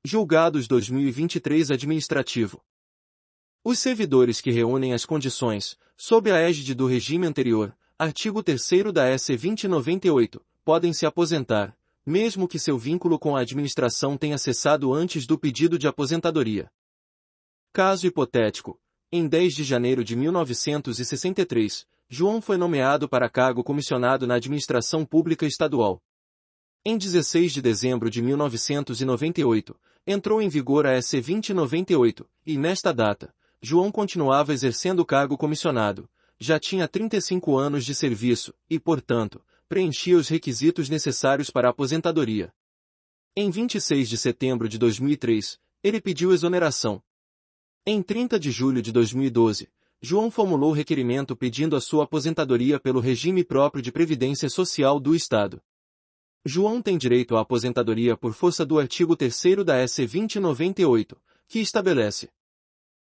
Julgados 2023 Administrativo. Os servidores que reúnem as condições, sob a égide do regime anterior, artigo 3º da S. 2098, podem se aposentar, mesmo que seu vínculo com a administração tenha cessado antes do pedido de aposentadoria. Caso hipotético, em 10 de janeiro de 1963, João foi nomeado para cargo comissionado na administração pública estadual. Em 16 de dezembro de 1998, entrou em vigor a S. 2098, e nesta data, João continuava exercendo o cargo comissionado, já tinha 35 anos de serviço, e, portanto, preenchia os requisitos necessários para a aposentadoria. Em 26 de setembro de 2003, ele pediu exoneração. Em 30 de julho de 2012, João formulou requerimento pedindo a sua aposentadoria pelo regime próprio de previdência social do Estado. João tem direito à aposentadoria por força do artigo 3º da S. 2098, que estabelece: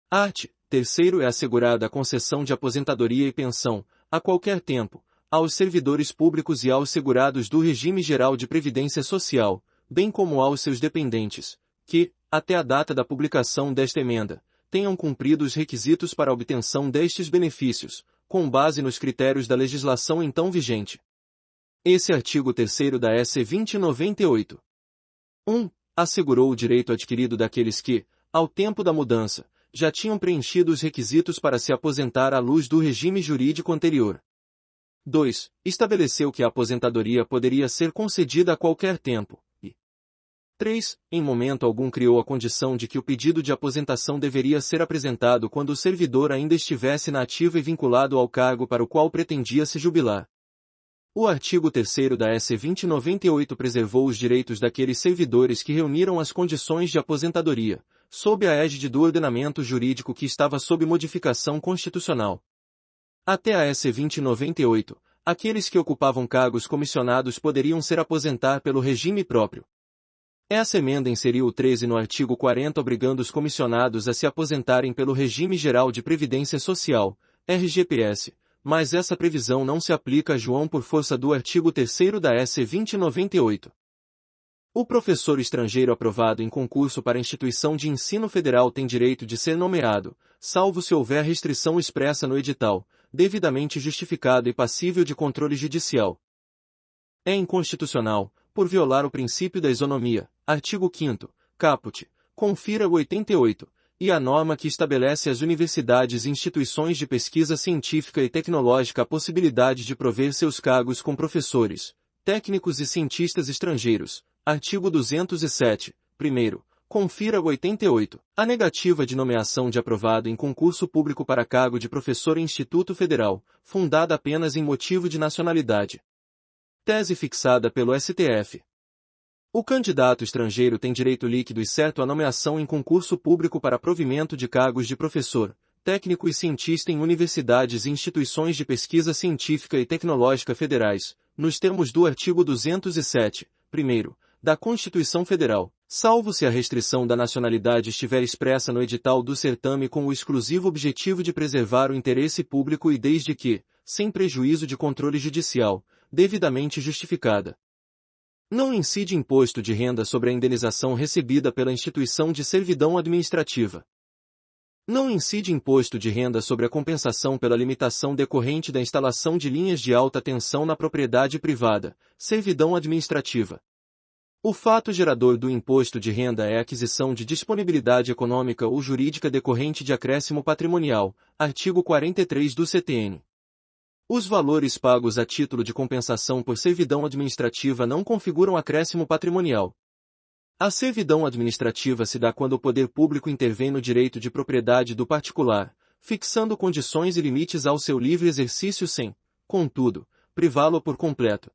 art. 3º é assegurada a concessão de aposentadoria e pensão, a qualquer tempo, aos servidores públicos e aos segurados do regime geral de previdência social, bem como aos seus dependentes, que, até a data da publicação desta emenda, tenham cumprido os requisitos para a obtenção destes benefícios, com base nos critérios da legislação então vigente. Esse artigo 3º da S. 2098. 1. Assegurou o direito adquirido daqueles que, ao tempo da mudança, já tinham preenchido os requisitos para se aposentar à luz do regime jurídico anterior. 2. Estabeleceu que a aposentadoria poderia ser concedida a qualquer tempo. E 3. Em momento algum criou a condição de que o pedido de aposentação deveria ser apresentado quando o servidor ainda estivesse na ativa e vinculado ao cargo para o qual pretendia se jubilar. O artigo 3º da S. 2098 preservou os direitos daqueles servidores que reuniram as condições de aposentadoria, sob a égide do ordenamento jurídico que estava sob modificação constitucional. Até a S. 2098, aqueles que ocupavam cargos comissionados poderiam se aposentar pelo regime próprio. Essa emenda inseriu o 13 no artigo 40 obrigando os comissionados a se aposentarem pelo Regime Geral de Previdência Social, RGPS, mas essa previsão não se aplica a João por força do artigo 3º da S. 2098. O professor estrangeiro aprovado em concurso para instituição de ensino federal tem direito de ser nomeado, salvo se houver restrição expressa no edital, devidamente justificada e passível de controle judicial. É inconstitucional, por violar o princípio da isonomia, artigo 5º, caput, confira o 88, e a norma que estabelece às universidades e instituições de pesquisa científica e tecnológica a possibilidade de prover seus cargos com professores, técnicos e cientistas estrangeiros, artigo 207, primeiro, confira o 88, a negativa de nomeação de aprovado em concurso público para cargo de professor em Instituto Federal, fundada apenas em motivo de nacionalidade. Tese fixada pelo STF. O candidato estrangeiro tem direito líquido e certo à nomeação em concurso público para provimento de cargos de professor, técnico e cientista em universidades e instituições de pesquisa científica e tecnológica federais, nos termos do artigo 207, primeiro, da Constituição Federal, salvo se a restrição da nacionalidade estiver expressa no edital do certame com o exclusivo objetivo de preservar o interesse público e desde que, sem prejuízo de controle judicial, devidamente justificada. Não incide imposto de renda sobre a indenização recebida pela instituição de servidão administrativa. Não incide imposto de renda sobre a compensação pela limitação decorrente da instalação de linhas de alta tensão na propriedade privada, servidão administrativa. O fato gerador do imposto de renda é a aquisição de disponibilidade econômica ou jurídica decorrente de acréscimo patrimonial, artigo 43 do CTN. Os valores pagos a título de compensação por servidão administrativa não configuram acréscimo patrimonial. A servidão administrativa se dá quando o poder público intervém no direito de propriedade do particular, fixando condições e limites ao seu livre exercício sem, contudo, privá-lo por completo.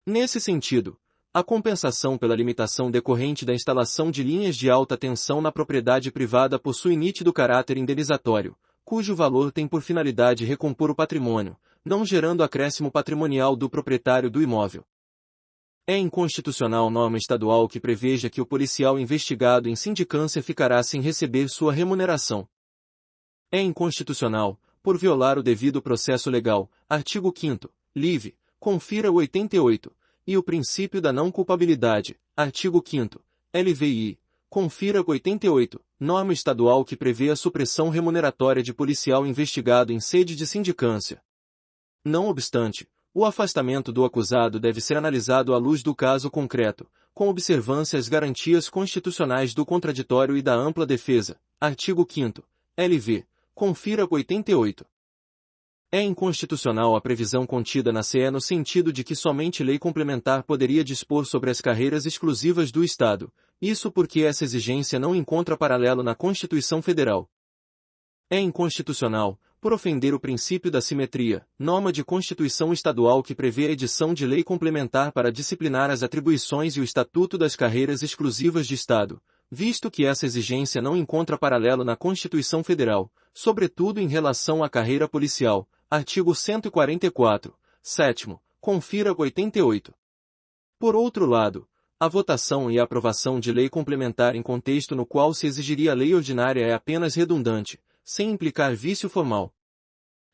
Nesse sentido, a compensação pela limitação decorrente da instalação de linhas de alta tensão na propriedade privada possui nítido caráter indenizatório, cujo valor tem por finalidade recompor o patrimônio, não gerando acréscimo patrimonial do proprietário do imóvel. É inconstitucional norma estadual que preveja que o policial investigado em sindicância ficará sem receber sua remuneração. É inconstitucional, por violar o devido processo legal, artigo 5º, livre, confira o 88, e o princípio da não culpabilidade, artigo 5º, LVI, confira 88, norma estadual que prevê a supressão remuneratória de policial investigado em sede de sindicância. Não obstante, o afastamento do acusado deve ser analisado à luz do caso concreto, com observância às garantias constitucionais do contraditório e da ampla defesa. Artigo 5º, LV, confira 88. É inconstitucional a previsão contida na CE no sentido de que somente lei complementar poderia dispor sobre as carreiras exclusivas do Estado, isso porque essa exigência não encontra paralelo na Constituição Federal. É inconstitucional, por ofender o princípio da simetria, norma de Constituição Estadual que prevê a edição de lei complementar para disciplinar as atribuições e o estatuto das carreiras exclusivas de Estado, visto que essa exigência não encontra paralelo na Constituição Federal, sobretudo em relação à carreira policial. Artigo 144, 7º, confira 88. Por outro lado, a votação e a aprovação de lei complementar em contexto no qual se exigiria lei ordinária é apenas redundante, sem implicar vício formal.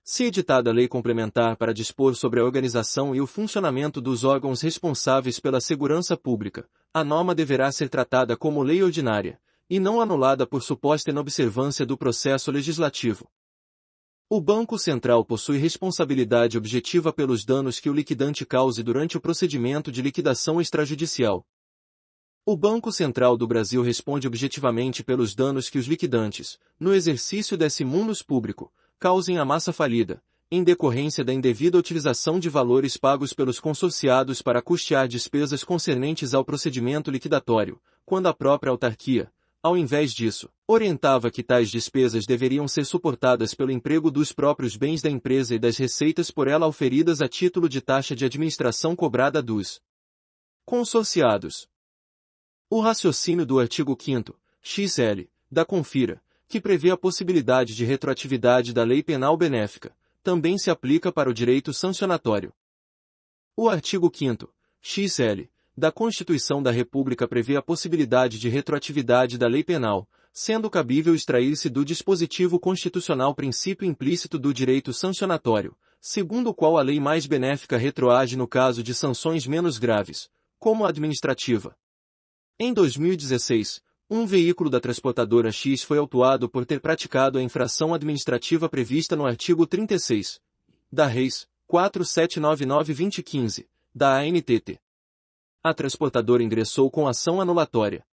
Se editada lei complementar para dispor sobre a organização e o funcionamento dos órgãos responsáveis pela segurança pública, a norma deverá ser tratada como lei ordinária, e não anulada por suposta inobservância do processo legislativo. O Banco Central possui responsabilidade objetiva pelos danos que o liquidante cause durante o procedimento de liquidação extrajudicial. O Banco Central do Brasil responde objetivamente pelos danos que os liquidantes, no exercício desse munus público, causem à massa falida, em decorrência da indevida utilização de valores pagos pelos consorciados para custear despesas concernentes ao procedimento liquidatório, quando a própria autarquia, ao invés disso, orientava que tais despesas deveriam ser suportadas pelo emprego dos próprios bens da empresa e das receitas por ela auferidas a título de taxa de administração cobrada dos consorciados. O raciocínio do artigo 5º, XL, da Confira, que prevê a possibilidade de retroatividade da lei penal benéfica, também se aplica para o direito sancionatório. O artigo 5º, XL, da Constituição da República prevê a possibilidade de retroatividade da lei penal, sendo cabível extrair-se do dispositivo constitucional princípio implícito do direito sancionatório, segundo o qual a lei mais benéfica retroage no caso de sanções menos graves, como a administrativa. Em 2016, um veículo da transportadora X foi autuado por ter praticado a infração administrativa prevista no artigo 36 da Reis 4799/2015, da ANTT. A transportadora ingressou com ação anulatória.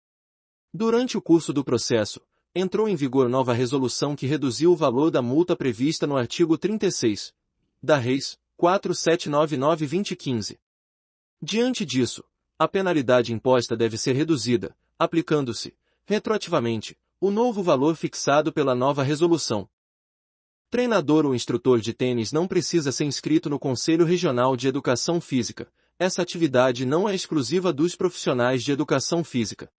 Durante o curso do processo, entrou em vigor nova resolução que reduziu o valor da multa prevista no artigo 36 da Reis 4799/2015. Diante disso, a penalidade imposta deve ser reduzida, aplicando-se, retroativamente, o novo valor fixado pela nova resolução. Treinador ou instrutor de tênis não precisa ser inscrito no Conselho Regional de Educação Física. Essa atividade não é exclusiva dos profissionais de educação física.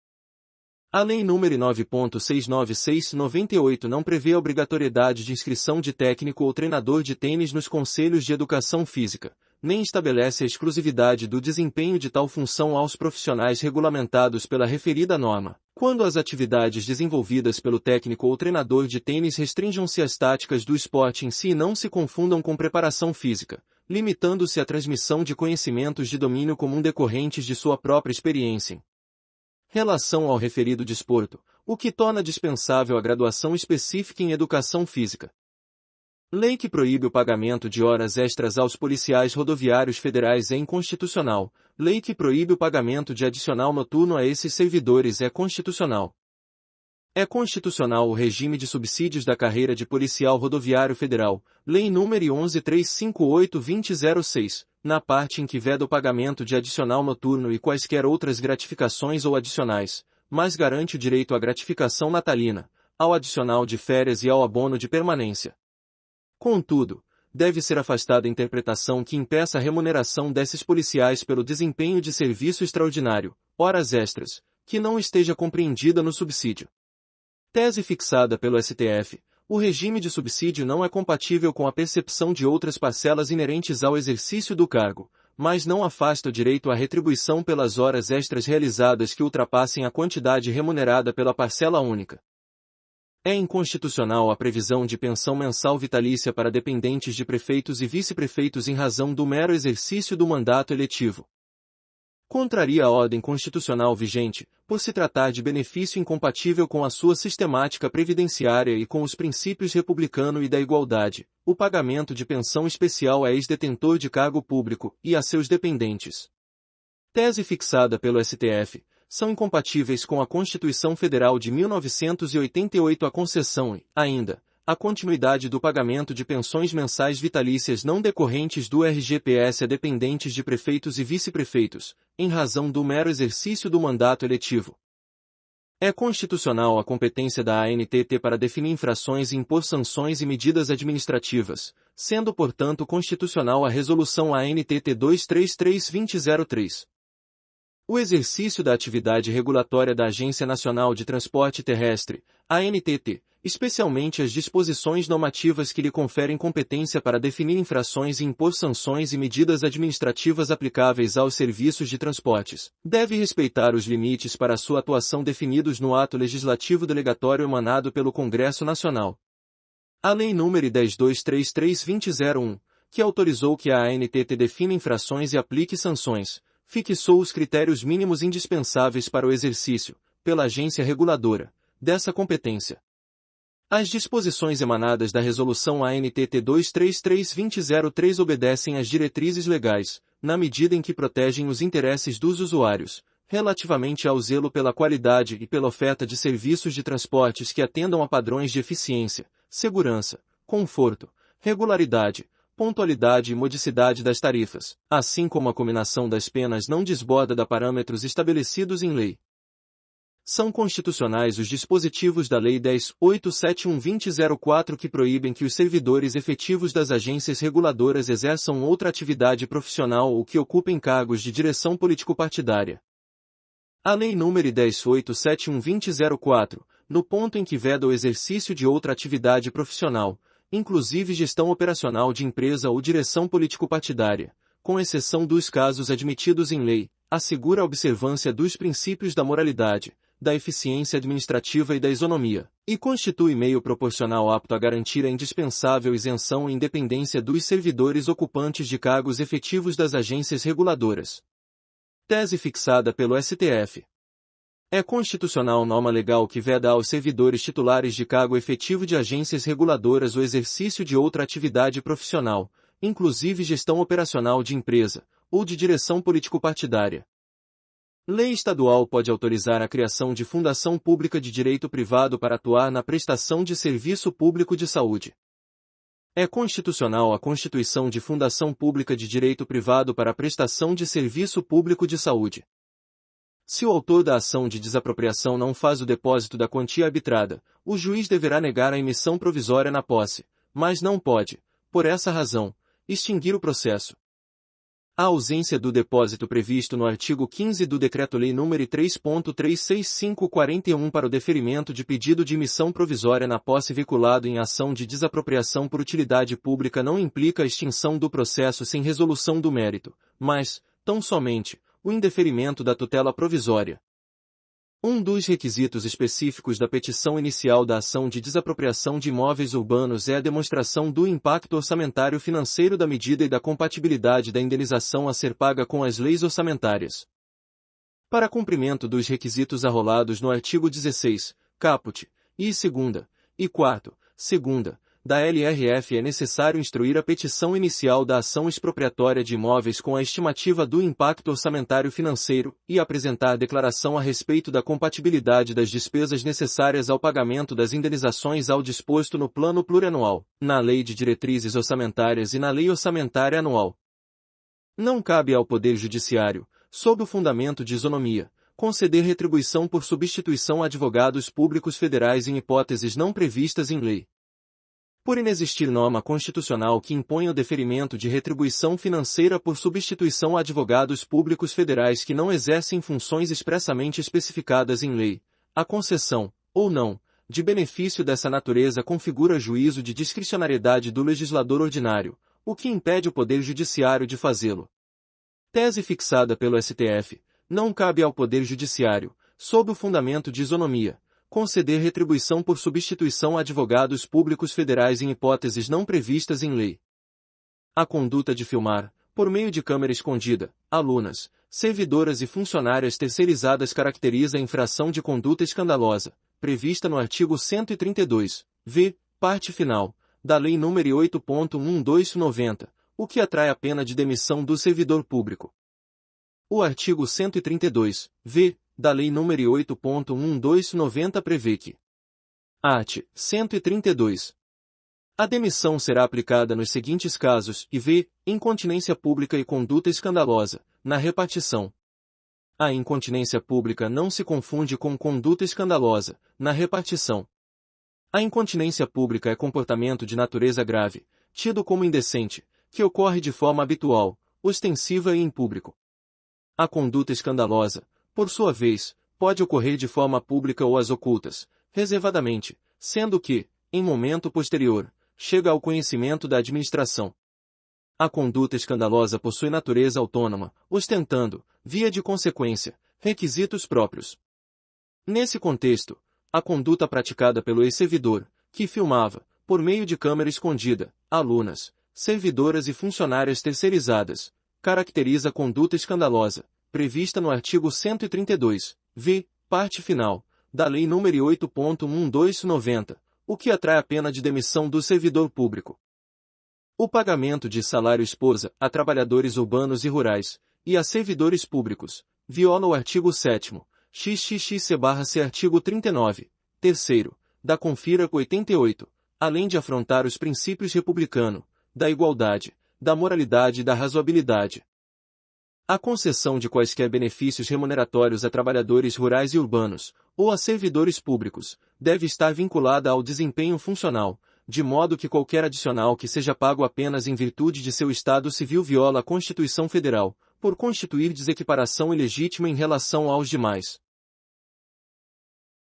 A Lei nº 9.696/98 não prevê a obrigatoriedade de inscrição de técnico ou treinador de tênis nos conselhos de educação física, nem estabelece a exclusividade do desempenho de tal função aos profissionais regulamentados pela referida norma, quando as atividades desenvolvidas pelo técnico ou treinador de tênis restringam-se às táticas do esporte em si e não se confundam com preparação física, limitando-se à transmissão de conhecimentos de domínio comum decorrentes de sua própria experiência em relação ao referido desporto, o que torna dispensável a graduação específica em educação física. Lei que proíbe o pagamento de horas extras aos policiais rodoviários federais é inconstitucional. Lei que proíbe o pagamento de adicional noturno a esses servidores é constitucional. É constitucional o regime de subsídios da carreira de policial rodoviário federal, Lei nº 11.358/2006, na parte em que veda o pagamento de adicional noturno e quaisquer outras gratificações ou adicionais, mas garante o direito à gratificação natalina, ao adicional de férias e ao abono de permanência. Contudo, deve ser afastada a interpretação que impeça a remuneração desses policiais pelo desempenho de serviço extraordinário, horas extras, que não esteja compreendida no subsídio. Tese fixada pelo STF, o regime de subsídio não é compatível com a percepção de outras parcelas inerentes ao exercício do cargo, mas não afasta o direito à retribuição pelas horas extras realizadas que ultrapassem a quantidade remunerada pela parcela única. É inconstitucional a previsão de pensão mensal vitalícia para dependentes de prefeitos e vice-prefeitos em razão do mero exercício do mandato eletivo. Contraria a ordem constitucional vigente, por se tratar de benefício incompatível com a sua sistemática previdenciária e com os princípios republicano e da igualdade, o pagamento de pensão especial a ex-detentor de cargo público e a seus dependentes. Tese fixada pelo STF, são incompatíveis com a Constituição Federal de 1988 a concessão e, ainda, a continuidade do pagamento de pensões mensais vitalícias não decorrentes do RGPS a dependentes de prefeitos e vice-prefeitos, em razão do mero exercício do mandato eletivo. É constitucional a competência da ANTT para definir infrações e impor sanções e medidas administrativas, sendo portanto constitucional a Resolução ANTT 233-2003. O exercício da atividade regulatória da Agência Nacional de Transporte Terrestre, ANTT, especialmente as disposições normativas que lhe conferem competência para definir infrações e impor sanções e medidas administrativas aplicáveis aos serviços de transportes, deve respeitar os limites para sua atuação definidos no ato legislativo delegatório emanado pelo Congresso Nacional. A Lei nº 10.233/2001, que autorizou que a ANTT defina infrações e aplique sanções, fixou os critérios mínimos indispensáveis para o exercício, pela agência reguladora, dessa competência. As disposições emanadas da Resolução ANTT 233/2003 obedecem às diretrizes legais, na medida em que protegem os interesses dos usuários, relativamente ao zelo pela qualidade e pela oferta de serviços de transportes que atendam a padrões de eficiência, segurança, conforto, regularidade, pontualidade e modicidade das tarifas, assim como a cominação das penas não desborda da parâmetros estabelecidos em lei. São constitucionais os dispositivos da Lei 10.871/2004 que proíbem que os servidores efetivos das agências reguladoras exerçam outra atividade profissional ou que ocupem cargos de direção político-partidária. A Lei nº 10.871/2004, no ponto em que veda o exercício de outra atividade profissional, inclusive gestão operacional de empresa ou direção político-partidária, com exceção dos casos admitidos em lei, assegura a observância dos princípios da moralidade, da eficiência administrativa e da isonomia, e constitui meio proporcional apto a garantir a indispensável isenção e independência dos servidores ocupantes de cargos efetivos das agências reguladoras. Tese fixada pelo STF. É constitucional norma legal que veda aos servidores titulares de cargo efetivo de agências reguladoras o exercício de outra atividade profissional, inclusive gestão operacional de empresa, ou de direção político-partidária. Lei estadual pode autorizar a criação de fundação pública de direito privado para atuar na prestação de serviço público de saúde. É constitucional a constituição de fundação pública de direito privado para a prestação de serviço público de saúde. Se o autor da ação de desapropriação não faz o depósito da quantia arbitrada, o juiz deverá negar a emissão provisória na posse, mas não pode, por essa razão, extinguir o processo. A ausência do depósito previsto no artigo 15 do Decreto-Lei nº 3.365/41 para o deferimento de pedido de emissão provisória na posse vinculado em ação de desapropriação por utilidade pública não implica a extinção do processo sem resolução do mérito, mas, tão somente, o indeferimento da tutela provisória. Um dos requisitos específicos da petição inicial da ação de desapropriação de imóveis urbanos é a demonstração do impacto orçamentário financeiro da medida e da compatibilidade da indenização a ser paga com as leis orçamentárias. Para cumprimento dos requisitos arrolados no artigo 16, caput, e 2ª, e 4ª, da LRF é necessário instruir a petição inicial da ação expropriatória de imóveis com a estimativa do impacto orçamentário financeiro e apresentar declaração a respeito da compatibilidade das despesas necessárias ao pagamento das indenizações ao disposto no Plano Plurianual, na Lei de Diretrizes Orçamentárias e na Lei Orçamentária Anual. Não cabe ao Poder Judiciário, sob o fundamento de isonomia, conceder retribuição por substituição a advogados públicos federais em hipóteses não previstas em lei. Por inexistir norma constitucional que imponha o deferimento de retribuição financeira por substituição a advogados públicos federais que não exercem funções expressamente especificadas em lei, a concessão, ou não, de benefício dessa natureza configura juízo de discricionariedade do legislador ordinário, o que impede o Poder Judiciário de fazê-lo. Tese fixada pelo STF, não cabe ao Poder Judiciário, sob o fundamento de isonomia, conceder retribuição por substituição a advogados públicos federais em hipóteses não previstas em lei. A conduta de filmar, por meio de câmara escondida, alunas, servidoras e funcionárias terceirizadas caracteriza a infração de conduta escandalosa, prevista no artigo 132, v, parte final, da Lei nº 8.1290, o que atrai a pena de demissão do servidor público. O artigo 132, v, da Lei nº 8.1290 prevê que art. 132. A demissão será aplicada nos seguintes casos e v. Incontinência pública e conduta escandalosa, na repartição. A incontinência pública não se confunde com conduta escandalosa, na repartição. A incontinência pública é comportamento de natureza grave, tido como indecente, que ocorre de forma habitual, ostensiva e em público. A conduta escandalosa, por sua vez, pode ocorrer de forma pública ou às ocultas, reservadamente, sendo que, em momento posterior, chega ao conhecimento da administração. A conduta escandalosa possui natureza autônoma, ostentando, via de consequência, requisitos próprios. Nesse contexto, a conduta praticada pelo ex-servidor, que filmava, por meio de câmera escondida, alunas, servidoras e funcionárias terceirizadas, caracteriza a conduta escandalosa, prevista no artigo 132, v, parte final, da Lei nº 8.1290, o que atrai a pena de demissão do servidor público. O pagamento de salário esposa a trabalhadores urbanos e rurais, e a servidores públicos, viola o artigo 7º, XXXC/C artigo 39, terceiro, da Confira 88, além de afrontar os princípios republicano, da igualdade, da moralidade e da razoabilidade. A concessão de quaisquer benefícios remuneratórios a trabalhadores rurais e urbanos, ou a servidores públicos, deve estar vinculada ao desempenho funcional, de modo que qualquer adicional que seja pago apenas em virtude de seu estado civil viola a Constituição Federal, por constituir desequiparação ilegítima em relação aos demais.